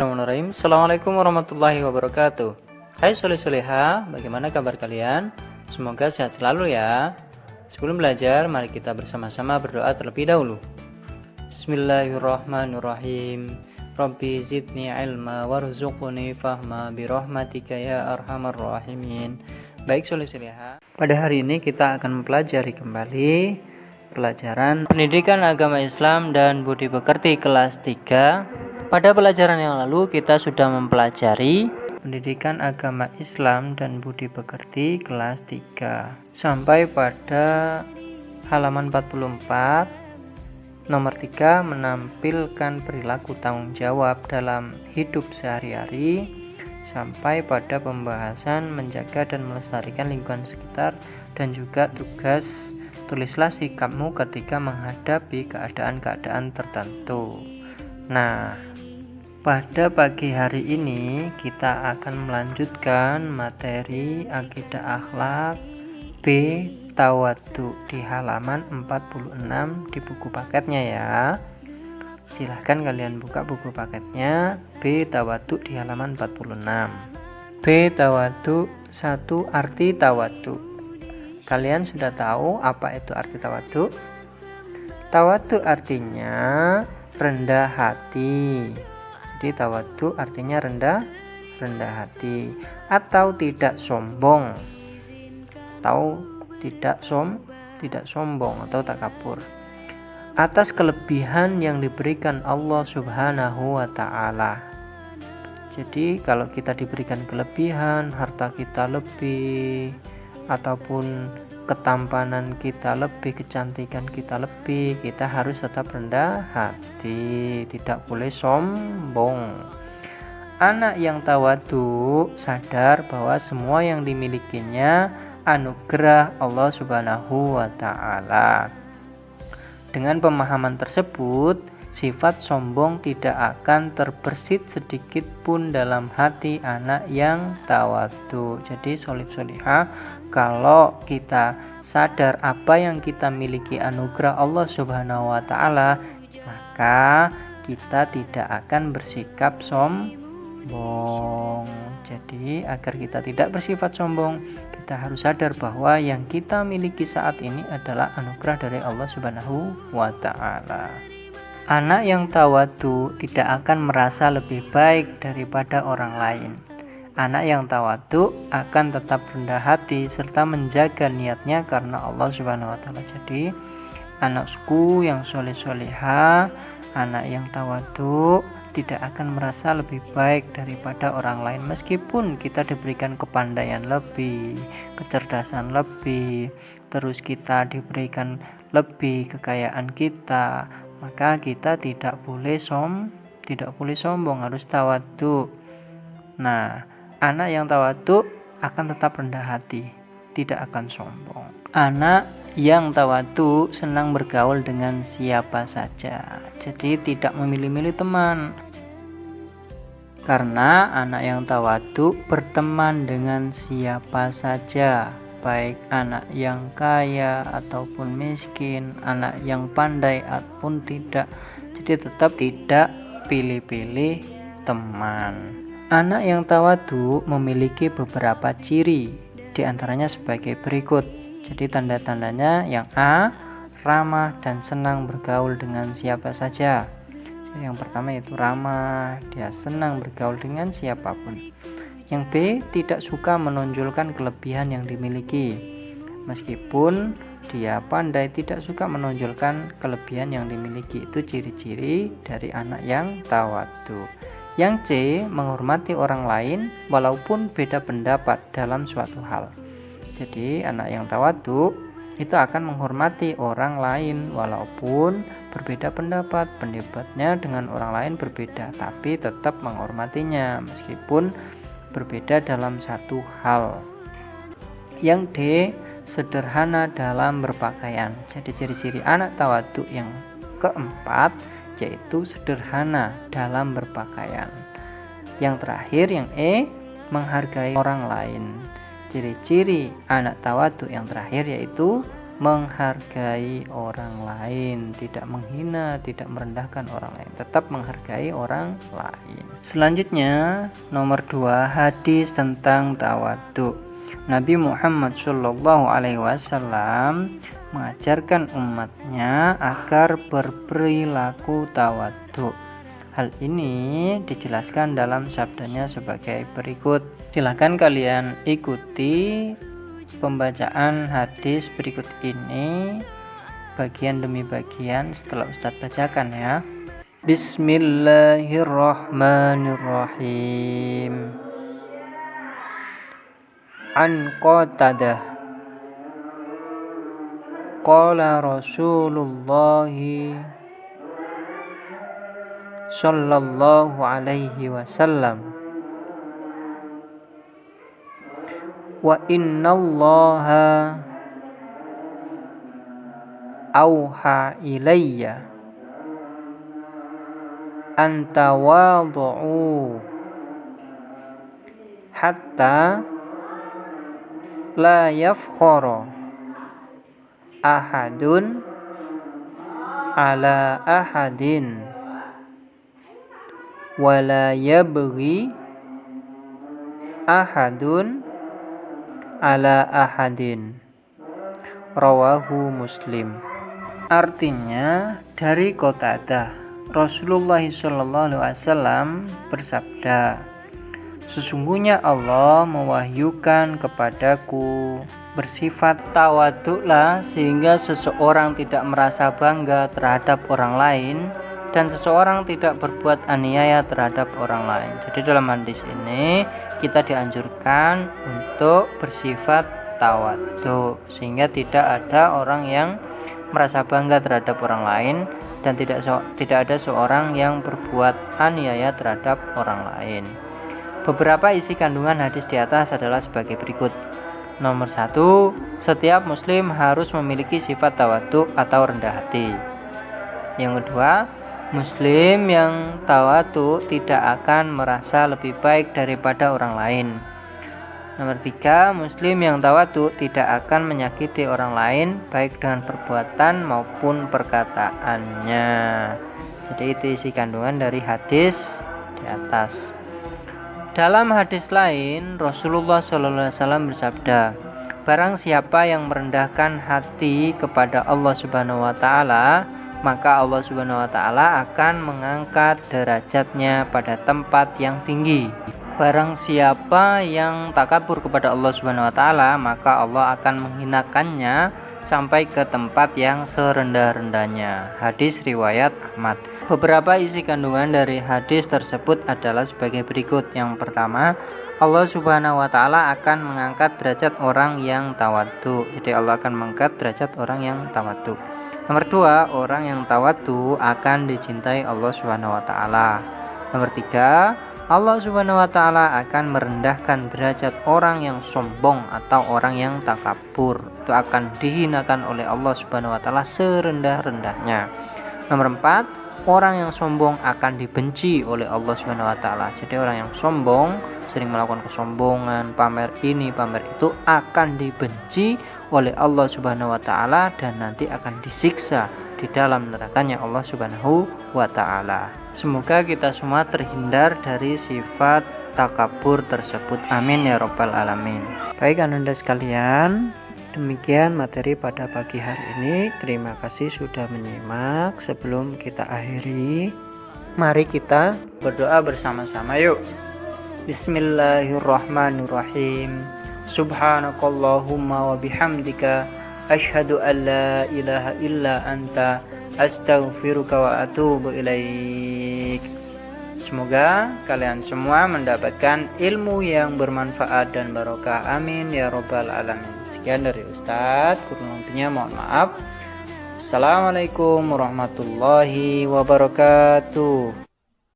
Bismillahirrahmanirrahim. Assalamualaikum warahmatullahi wabarakatuh. Hai soleh-soleha, bagaimana kabar kalian? Semoga sehat selalu ya. Sebelum belajar, mari kita bersama-sama berdoa terlebih dahulu. Bismillahirrahmanirrahim. Rabbi zidni ilma warzuqni fahma birahmatika ya arhamar rahimin. Baik soleh-soleha, pada hari ini kita akan mempelajari kembali pelajaran Pendidikan Agama Islam dan Budi Pekerti kelas 3. Pada pelajaran yang lalu kita sudah mempelajari Pendidikan Agama Islam dan Budi Pekerti kelas 3 sampai pada halaman 44. Nomor 3, menampilkan perilaku tanggung jawab dalam hidup sehari-hari, sampai pada pembahasan menjaga dan melestarikan lingkungan sekitar dan juga tugas tulislah sikapmu ketika menghadapi keadaan-keadaan tertentu. Nah, pada pagi hari ini kita akan melanjutkan materi akidah akhlak B Tawadhu di halaman 46 di buku paketnya ya. Silahkan kalian buka buku paketnya B Tawadhu di halaman 46. B Tawadhu 1. Arti tawadhu. Kalian sudah tahu apa itu arti tawadhu? Tawadhu artinya rendah hati. Jadi tawadhu artinya rendah hati atau tidak sombong, atau tidak sombong atau takabur atas kelebihan yang diberikan Allah Subhanahu wa ta'ala. Jadi kalau kita diberikan kelebihan, harta kita lebih, ataupun ketampanan kita lebih, kecantikan kita lebih, kita harus tetap rendah hati, tidak boleh sombong. Anak yang tawadhu sadar bahwa semua yang dimilikinya anugerah Allah Subhanahu wa ta'ala. Dengan pemahaman tersebut, sifat sombong tidak akan terbersit sedikit pun dalam hati anak yang tawadhu. Jadi solih-solihah, kalau kita sadar apa yang kita miliki anugerah Allah Subhanahu wa ta'ala, maka kita tidak akan bersikap sombong. Jadi agar kita tidak bersifat sombong, kita harus sadar bahwa yang kita miliki saat ini adalah anugerah dari Allah Subhanahu wa ta'ala. Anak yang tawadhu tidak akan merasa lebih baik daripada orang lain. Anak yang tawadhu akan tetap rendah hati serta menjaga niatnya karena Allah Subhanahu wa ta'ala. Jadi anakku yang soleh-soleha, anak yang tawadhu tidak akan merasa lebih baik daripada orang lain, meskipun kita diberikan kepandaian lebih, kecerdasan lebih, terus kita diberikan lebih kekayaan kita, maka kita tidak boleh sombong, harus tawadhu. Nah, anak yang tawadhu akan tetap rendah hati, tidak akan sombong. Anak yang tawadhu senang bergaul dengan siapa saja, jadi tidak memilih-milih teman. Karena anak yang tawadhu berteman dengan siapa saja, baik anak yang kaya ataupun miskin, anak yang pandai ataupun tidak. Jadi tetap tidak pilih-pilih teman. Anak yang tawadhu memiliki beberapa ciri, diantaranya sebagai berikut. Jadi tanda-tandanya yang A, ramah dan senang bergaul dengan siapa saja. Jadi yang pertama yaitu ramah, dia senang bergaul dengan siapapun. Yang B, tidak suka menonjolkan kelebihan yang dimiliki. Meskipun dia pandai, tidak suka menonjolkan kelebihan yang dimiliki. Itu ciri-ciri dari anak yang tawadhu. Yang C, menghormati orang lain walaupun beda pendapat dalam suatu hal. Jadi anak yang tawadhu itu akan menghormati orang lain walaupun berbeda pendapatnya dengan orang lain berbeda, tapi tetap menghormatinya meskipun berbeda dalam satu hal. Yang D, sederhana dalam berpakaian. Jadi ciri-ciri anak tawadhu yang keempat yaitu sederhana dalam berpakaian. Yang terakhir yang E, menghargai orang lain. Ciri-ciri anak tawadhu yang terakhir yaitu menghargai orang lain, tidak menghina, tidak merendahkan orang lain, tetap menghargai orang lain. Selanjutnya nomor 2, hadis tentang tawadhu. Nabi Muhammad SAW mengajarkan umatnya agar berperilaku tawadhu. Hal ini dijelaskan dalam sabdanya sebagai berikut. Silakan kalian ikuti pembacaan hadis berikut ini bagian demi bagian setelah Ustadz bacakan ya. Bismillahirrahmanirrahim. An Qatadah qala Rasulullah sallallahu alaihi wasallam wa innallaha auha ilayya an tawadhu hatta la yafkhara ahadun ala ahadin wa la yabghi ahadun ala ahadin. Rawahu Muslim. Artinya, dari Qatadah, Rasulullah SAW bersabda, sesungguhnya Allah mewahyukan kepadaku bersifat tawadhu'lah sehingga seseorang tidak merasa bangga terhadap orang lain dan seseorang tidak berbuat aniaya terhadap orang lain. Jadi dalam hadis ini kita dianjurkan untuk bersifat tawadhu sehingga tidak ada orang yang merasa bangga terhadap orang lain dan tidak ada seorang yang berbuat aniaya terhadap orang lain. Beberapa isi kandungan hadis di atas adalah sebagai berikut. Nomor 1, setiap muslim harus memiliki sifat tawadhu atau rendah hati. Yang kedua, muslim yang tawadhu tidak akan merasa lebih baik daripada orang lain. Nomor 3, muslim yang tawadhu tidak akan menyakiti orang lain baik dengan perbuatan maupun perkataannya. Jadi itu isi kandungan dari hadis di atas. Dalam hadis lain, Rasulullah SAW bersabda, barang siapa yang merendahkan hati kepada Allah Subhanahu wa taala, maka Allah Subhanahu wa taala akan mengangkat derajatnya pada tempat yang tinggi. Barang siapa yang takabur kepada Allah Subhanahu wa taala, maka Allah akan menghinakannya sampai ke tempat yang serendah-rendahnya. Hadis riwayat Ahmad. Beberapa isi kandungan dari hadis tersebut adalah sebagai berikut. Yang pertama, Allah Subhanahu wa taala akan mengangkat derajat orang yang tawadhu. Jadi Allah akan mengangkat derajat orang yang tawadhu. Nomor 2, orang yang tawadhu akan dicintai Allah Subhanahu wa taala. Nomor 3, Allah Subhanahu wa taala akan merendahkan derajat orang yang sombong atau orang yang takabur. Itu akan dihinakan oleh Allah Subhanahu wa taala serendah-rendahnya. Nomor 4, orang yang sombong akan dibenci oleh Allah Subhanahu wa taala. Jadi orang yang sombong, sering melakukan kesombongan, pamer ini, pamer itu, akan dibenci oleh Allah Subhanahu wa taala dan nanti akan disiksa di dalam nerakanya Allah Subhanahu wa taala. Semoga kita semua terhindar dari sifat takabur tersebut. Amin ya rabbal alamin. Baik ananda sekalian, demikian materi pada pagi hari ini. Terima kasih sudah menyimak. Sebelum kita akhiri, mari kita berdoa bersama-sama yuk. Bismillahirrahmanirrahim. Subhanakallahumma wa bihamdika asyhadu an la ilaha illa anta astaghfiruka wa atubu ilaik. Semoga kalian semua mendapatkan ilmu yang bermanfaat dan barokah. Amin ya rabbal alamin. Sekian dari Ustadz, kurang lebihnya mohon maaf. Assalamualaikum warahmatullahi wabarakatuh.